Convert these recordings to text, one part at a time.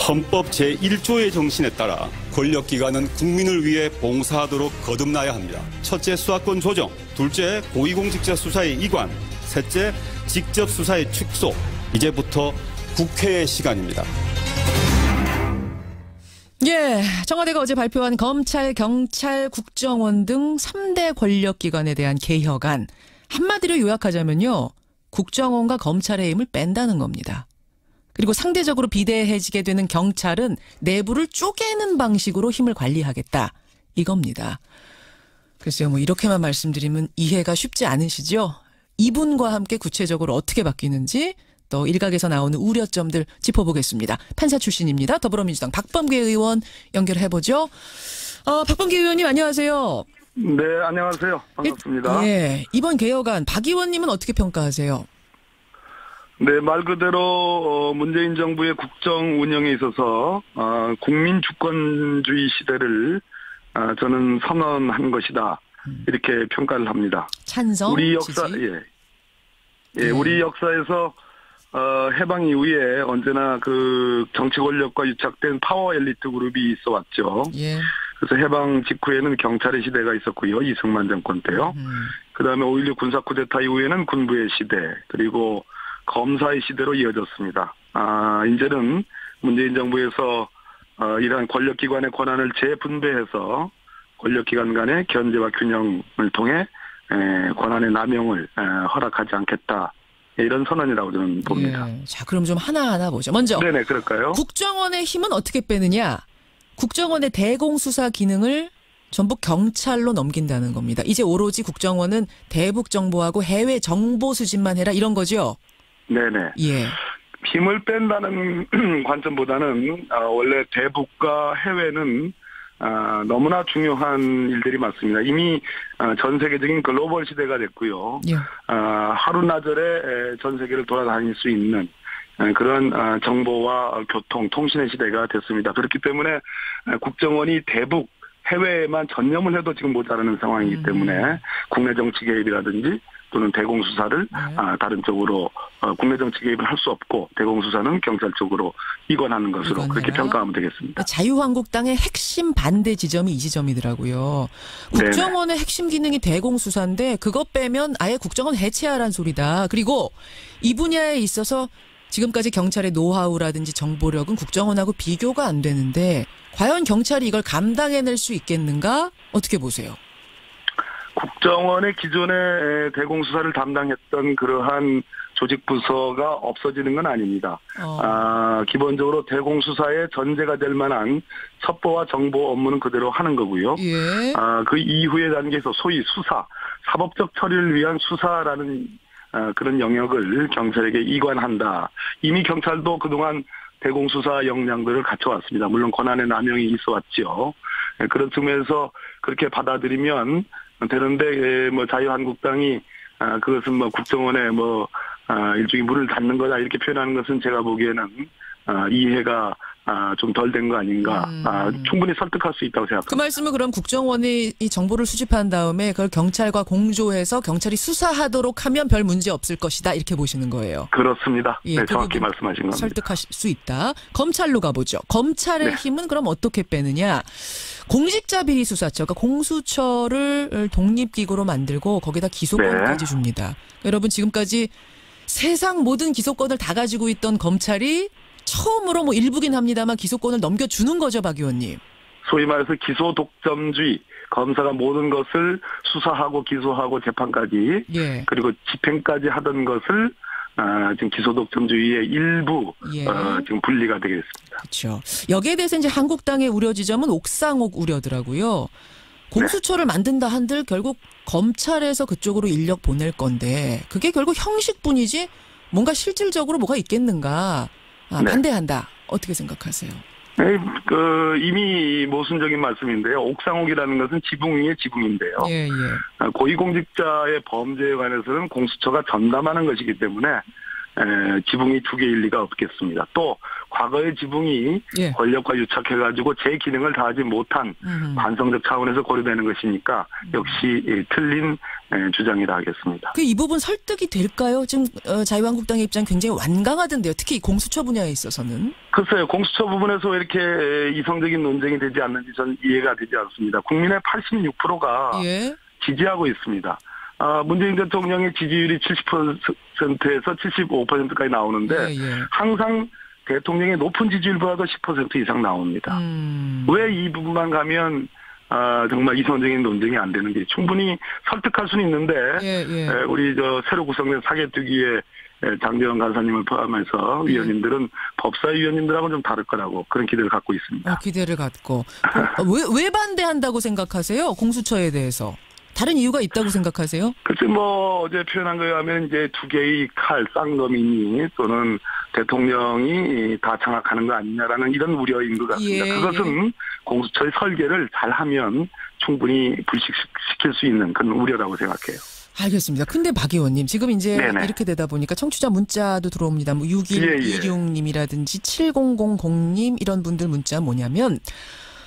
헌법 제1조의 정신에 따라 권력기관은 국민을 위해 봉사하도록 거듭나야 합니다. 첫째, 수사권 조정. 둘째, 고위공직자 수사의 이관. 셋째, 직접 수사의 축소. 이제부터 국회의 시간입니다. 예, 청와대가 어제 발표한 검찰, 경찰, 국정원 등 3대 권력기관에 대한 개혁안. 한마디로 요약하자면요. 국정원과 검찰의 힘을 뺀다는 겁니다. 그리고 상대적으로 비대해지게 되는 경찰은 내부를 쪼개는 방식으로 힘을 관리하겠다. 이겁니다. 글쎄요, 뭐 이렇게만 말씀드리면 이해가 쉽지 않으시죠? 이분과 함께 구체적으로 어떻게 바뀌는지 또 일각에서 나오는 우려점들 짚어보겠습니다. 판사 출신입니다. 더불어민주당 박범계 의원 연결해보죠. 박범계 의원님 안녕하세요. 네, 안녕하세요. 반갑습니다. 예, 이번 개혁안 박 의원님은 어떻게 평가하세요? 네, 말 그대로 문재인 정부의 국정 운영에 있어서 국민 주권주의 시대를 저는 선언한 것이다. 이렇게 평가를 합니다. 찬성, 우리 역사, 지지? 우리 역사에서 해방 이후에 언제나 그 정치 권력과 유착된 파워 엘리트 그룹이 있어 왔죠. 예. 그래서 해방 직후에는 경찰의 시대가 있었고요. 이승만 정권 때요. 그다음에 5.16 군사 쿠데타 이후에는 군부의 시대, 그리고 검사의 시대로 이어졌습니다. 이제는 문재인 정부에서 이러한 권력기관의 권한을 재분배해서 권력기관 간의 견제와 균형을 통해 권한의 남용을 허락하지 않겠다. 이런 선언이라고 저는 봅니다. 예. 자, 그럼 좀 하나하나 보죠. 먼저 네네, 그럴까요? 국정원의 힘은 어떻게 빼느냐? 국정원의 대공수사 기능을 전부 경찰로 넘긴다는 겁니다. 이제 오로지 국정원은 대북 정보하고 해외 정보 수집만 해라 이런 거죠? 네네. 예. 힘을 뺀다는 관점보다는 원래 대북과 해외는 너무나 중요한 일들이 많습니다. 이미 전 세계적인 글로벌 시대가 됐고요. 예. 하루나절에 전 세계를 돌아다닐 수 있는 그런 정보와 교통, 통신의 시대가 됐습니다. 그렇기 때문에 국정원이 대북, 해외에만 전념을 해도 지금 모자라는 상황이기 때문에 국내 정치 개입이라든지 또는 대공수사를 다른 쪽으로 국내 정치 개입을 할 수 없고 대공수사는 경찰 쪽으로 이관하는 것으로 그렇게 평가하면 되겠습니다. 자유한국당의 핵심 반대 지점이 이 지점이더라고요. 국정원의 핵심 기능이 대공수사인데 그것 빼면 아예 국정원 해체하라는 소리다. 그리고 이 분야에 있어서 지금까지 경찰의 노하우라든지 정보력은 국정원하고 비교가 안 되는데 과연 경찰이 이걸 감당해낼 수 있겠는가? 어떻게 보세요? 국정원의 기존의 대공수사를 담당했던 그러한 조직 부서가 없어지는 건 아닙니다. 기본적으로 대공수사의 전제가 될 만한 첩보와 정보 업무는 그대로 하는 거고요. 예. 그 이후의 단계에서 소위 수사, 사법적 처리를 위한 수사라는 그런 영역을 경찰에게 이관한다. 이미 경찰도 그동안 대공수사 역량들을 갖춰왔습니다. 물론 권한의 남용이 있어 왔죠. 그런 측면에서 그렇게 받아들이면 되는데, 자유한국당이 그것은 국정원에 일종의 문을 닫는 거다 이렇게 표현하는 것은 제가 보기에는 이해가 좀 덜 된 거 아닌가. 충분히 설득할 수 있다고 생각합니다. 그 말씀은 그럼 국정원이 이 정보를 수집한 다음에 그걸 경찰과 공조해서 경찰이 수사하도록 하면 별 문제 없을 것이다 이렇게 보시는 거예요. 그렇습니다. 예, 네, 그 정확히 말씀하신 겁니다. 설득하실 수 있다. 검찰로 가보죠. 검찰의 네. 힘은 그럼 어떻게 빼느냐. 공직자 비리 수사처, 그러니까 공수처를 독립기구로 만들고 거기다 기소권까지 줍니다. 여러분 지금까지 세상 모든 기소권을 다 가지고 있던 검찰이 처음으로 일부긴 합니다만 기소권을 넘겨주는 거죠, 박 의원님. 소위 말해서 기소 독점주의, 검사가 모든 것을 수사하고 기소하고 재판까지 그리고 집행까지 하던 것을 지금 기소 독점주의의 일부 지금 분리가 되겠습니다. 그렇죠. 여기에 대해서 이제 한국당의 우려 지점은 옥상옥 우려더라고요. 공수처를 만든다 한들 결국 검찰에서 그쪽으로 인력 보낼 건데 그게 결국 형식뿐이지 뭔가 실질적으로 뭐가 있겠는가. 반대한다. 어떻게 생각하세요? 네, 이미 모순적인 말씀인데요. 옥상옥이라는 것은 지붕 위의 지붕인데요. 예. 고위공직자의 범죄에 관해서는 공수처가 전담하는 것이기 때문에 지붕이 두 개일 리가 없겠습니다. 또 과거의 지붕이 권력과 유착해가지고 제 기능을 다하지 못한 관성적 차원에서 고려되는 것이니까 역시 틀린 주장이라 하겠습니다. 이 부분 설득이 될까요? 지금 자유한국당의 입장 굉장히 완강하던데요. 특히 이 공수처 분야에 있어서는. 글쎄요. 공수처 부분에서 왜 이렇게 이성적인 논쟁이 되지 않는지 저는 이해가 되지 않습니다. 국민의 86%가 예. 지지하고 있습니다. 문재인 대통령의 지지율이 70%에서 75%까지 나오는데 항상 대통령의 높은 지지율보다도 10% 이상 나옵니다. 왜 이 부분만 가면 정말 이성적인 논쟁이 안 되는 게 충분히 설득할 수는 있는데 우리 새로 구성된 사개특위의 장재원 간사님을 포함해서 위원님들은 법사위원님들하고는 좀 다를 거라고 그런 기대를 갖고 있습니다. 기대를 갖고. 왜 반대한다고 생각하세요? 공수처에 대해서. 다른 이유가 있다고 생각하세요? 글쎄 어제 표현한 거에 하면 이제 두 개의 칼, 쌍검이니 또는 대통령이 다 장악하는 거 아니냐라는 이런 우려인 것 같습니다. 그것은 공수처의 설계를 잘하면 충분히 불식시킬 수 있는 그런 우려라고 생각해요. 알겠습니다. 근데 박 의원님 지금 이제 이렇게 되다 보니까 청취자 문자도 들어옵니다. 6126님이라든지 7000님 이런 분들 문자 뭐냐면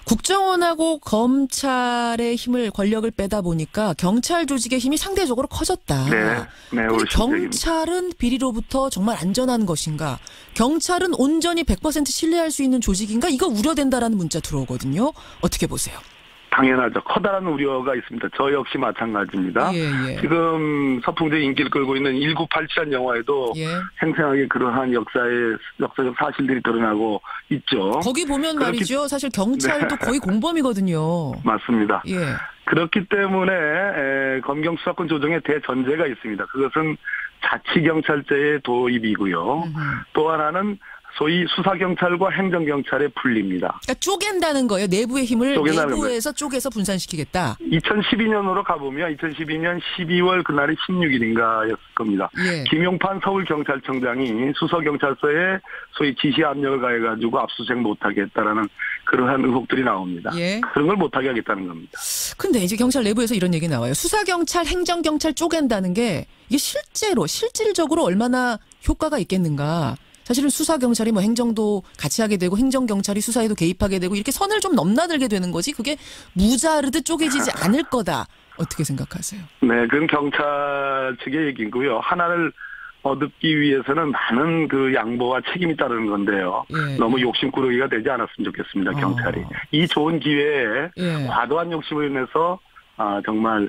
국정원하고 검찰의 힘을 권력을 빼다 보니까 경찰 조직의 힘이 상대적으로 커졌다. 그런데 경찰은 비리로부터 정말 안전한 것인가? 경찰은 온전히 100% 신뢰할 수 있는 조직인가? 이거 우려된다라는 문자 들어오거든요. 어떻게 보세요? 당연하죠. 커다란 우려가 있습니다. 저 역시 마찬가지입니다. 지금 서풍적인 인기를 끌고 있는 1987이라는 영화에도 생생하게 그러한 역사적 사실들이 드러나고 있죠. 거기 보면 말이죠. 사실 경찰도 거의 공범이거든요. 맞습니다. 그렇기 때문에 검경 수사권 조정의 대전제가 있습니다. 그것은 자치경찰제의 도입이고요. 또 하나는 소위 수사경찰과 행정경찰의 분리입니다. 그러니까 쪼갠다는 거예요. 내부의 힘을 내부에서 쪼개서 분산시키겠다. 2012년으로 가보면 2012년 12월 그날이 16일인가였을 겁니다. 김용판 서울경찰청장이 수서경찰서에 소위 지시 압력을 가해가지고 압수수색 못하게 했다라는 그러한 의혹들이 나옵니다. 그런 걸 못하게 하겠다는 겁니다. 근데 이제 경찰 내부에서 이런 얘기 나와요. 수사경찰, 행정경찰 쪼갠다는 게 이게 실질적으로 얼마나 효과가 있겠는가. 사실은 수사경찰이 행정도 같이 하게 되고 행정경찰이 수사에도 개입하게 되고 이렇게 선을 좀 넘나들게 되는 거지 그게 무자르듯 쪼개지지 않을 거다. 어떻게 생각하세요? 네, 그건 경찰 측의 얘기고요. 하나를 얻기 위해서는 많은 그 양보와 책임이 따르는 건데요. 너무 욕심꾸러기가 되지 않았으면 좋겠습니다. 경찰이. 이 좋은 기회에 과도한 욕심을 인해서 정말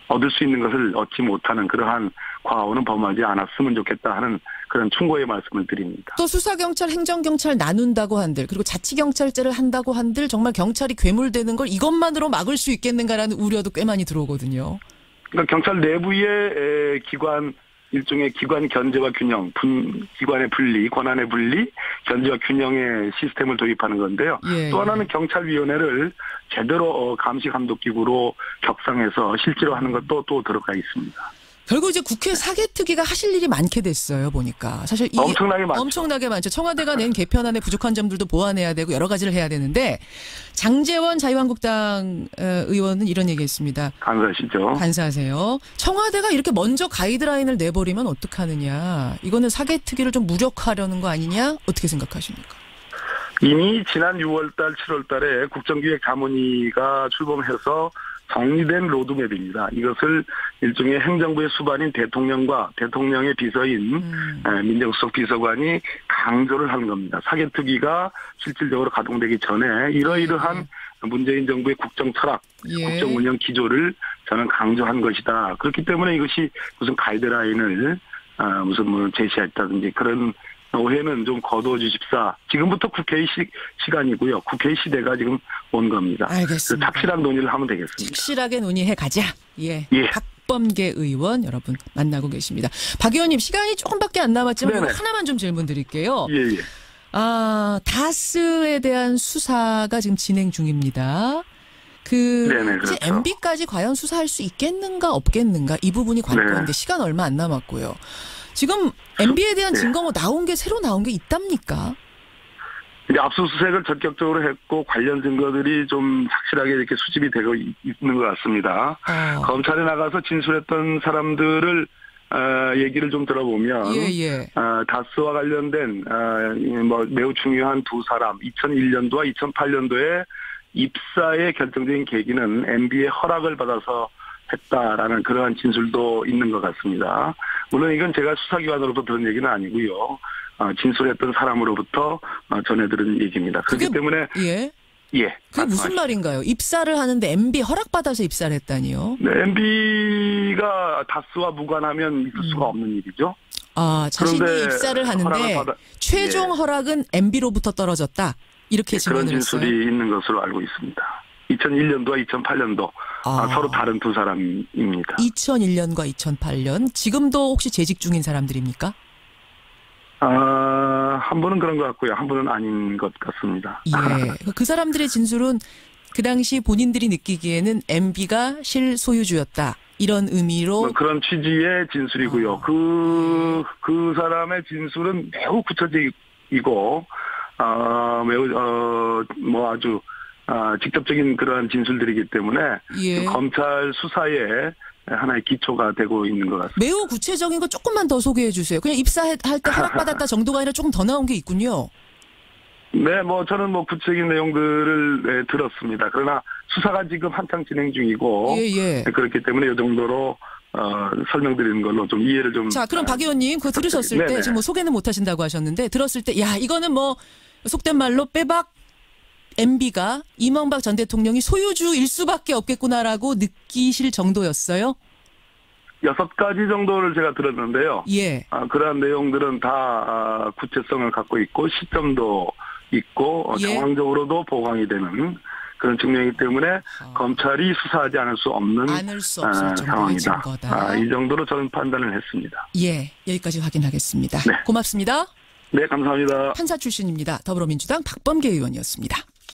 얻을 수 있는 것을 얻지 못하는 그러한 과오는 범하지 않았으면 좋겠다 하는 그런 충고의 말씀을 드립니다. 또 수사경찰, 행정경찰 나눈다고 한들 그리고 자치경찰제를 한다고 한들 정말 경찰이 괴물되는 걸 이것만으로 막을 수 있겠는가라는 우려도 꽤 많이 들어오거든요. 그러니까 경찰 내부의 일종의 기관 견제와 균형, 기관의 분리, 권한의 분리, 견제와 균형의 시스템을 도입하는 건데요. 또 하나는 경찰위원회를 제대로 감시 감독 기구로 격상해서 실제로 하는 것도 또 들어가 있습니다. 결국 이제 국회 사개특위가 하실 일이 많게 됐어요, 보니까. 사실 이게 엄청나게 많죠. 청와대가 낸 개편안에 부족한 점들도 보완해야 되고 여러 가지를 해야 되는데 장제원 자유한국당 의원은 이런 얘기했습니다. 간사하시죠. 간사하세요. 청와대가 이렇게 먼저 가이드라인을 내버리면 어떡하느냐. 이거는 사개특위를 좀 무력화하려는 거 아니냐. 어떻게 생각하십니까? 이미 지난 6월달, 7월달에 국정기획자문위가 출범해서 정리된 로드맵입니다. 이것을 일종의 행정부의 수반인 대통령과 대통령의 비서인 민정수석 비서관이 강조를 하는 겁니다. 사개특위가 실질적으로 가동되기 전에 이러이러한 문재인 정부의 국정 철학, 국정 운영 기조를 저는 강조한 것이다. 그렇기 때문에 이것이 무슨 가이드라인을 제시했다든지 그런 오해는 좀 거두어 주십사. 지금부터 국회의 시간이고요. 국회의 시대가 지금 온 겁니다. 알겠습니다. 착실한 논의를 하면 되겠습니다. 착실하게 논의해 가자. 박범계 의원 여러분 만나고 계십니다. 박 의원님 시간이 조금밖에 안 남았지만 하나만 좀 질문 드릴게요. 다스에 대한 수사가 지금 진행 중입니다. 그렇죠. 이제 MB까지 과연 수사할 수 있겠는가 없겠는가 이 부분이 관건인데 시간 얼마 안 남았고요. 지금 MB에 대한 증거 새로 나온 게 있답니까? 이제 압수수색을 전격적으로 했고 관련 증거들이 좀 확실하게 이렇게 수집이 되고 있는 것 같습니다. 검찰에 나가서 진술했던 사람들을 얘기를 좀 들어보면 다스와 관련된 매우 중요한 두 사람 2001년도와 2008년도에 입사의 결정적인 계기는 MB의 허락을 받아서 했다라는 그러한 진술도 있는 것 같습니다. 물론 이건 제가 수사기관으로부터 들은 얘기는 아니고요. 진술했던 사람으로부터 전해들은 얘기입니다. 그렇기 때문에 예. 예. 그게 무슨 말인가요? 입사를 하는데 MB 허락받아서 입사를 했다니요? 네, MB가 다스와 무관하면 있을 수가 없는 일이죠. 자신이 그런데 입사를 하는데 최종 허락은 MB로부터 떨어졌다. 이렇게 그런 증언을 진술이 했어요. 있는 것으로 알고 있습니다. 2001년도와 2008년도 서로 다른 두 사람입니다. 2001년과 2008년 지금도 혹시 재직 중인 사람들입니까? 한 분은 그런 것 같고요. 한 분은 아닌 것 같습니다. 예. 그 사람들의 진술은 그 당시 본인들이 느끼기에는 MB가 실소유주였다. 이런 의미로 그런 취지의 진술이고요. 그 사람의 진술은 매우 구체적이고 매우 아주 직접적인 그러한 진술들이기 때문에 예. 검찰 수사에 하나의 기초가 되고 있는 것 같습니다. 매우 구체적인 거 조금만 더 소개해 주세요. 그냥 입사할 때 허락받았다 정도가 아니라 조금 더 나온 게 있군요. 네, 저는 구체적인 내용들을 들었습니다. 그러나 수사가 지금 한창 진행 중이고 예. 그렇기 때문에 이 정도로 설명드리는 걸로 좀 이해를 좀. 자, 그럼 박 의원님 그거 들으셨을 때 지금 소개는 못 하신다고 하셨는데 들었을 때 야 이거는 속된 말로 빼박 MB가 이명박 전 대통령이 소유주일 수밖에 없겠구나라고 느끼실 정도였어요? 6가지 정도를 제가 들었는데요. 예. 그러한 내용들은 다 구체성을 갖고 있고 시점도 있고 예. 정황적으로도 보강이 되는 그런 측면이기 때문에 검찰이 수사하지 않을 수 없는 정도의 상황이다. 증거다. 이 정도로 저는 판단을 했습니다. 예, 여기까지 확인하겠습니다. 네. 고맙습니다. 네, 감사합니다. 판사 출신입니다. 더불어민주당 박범계 의원이었습니다.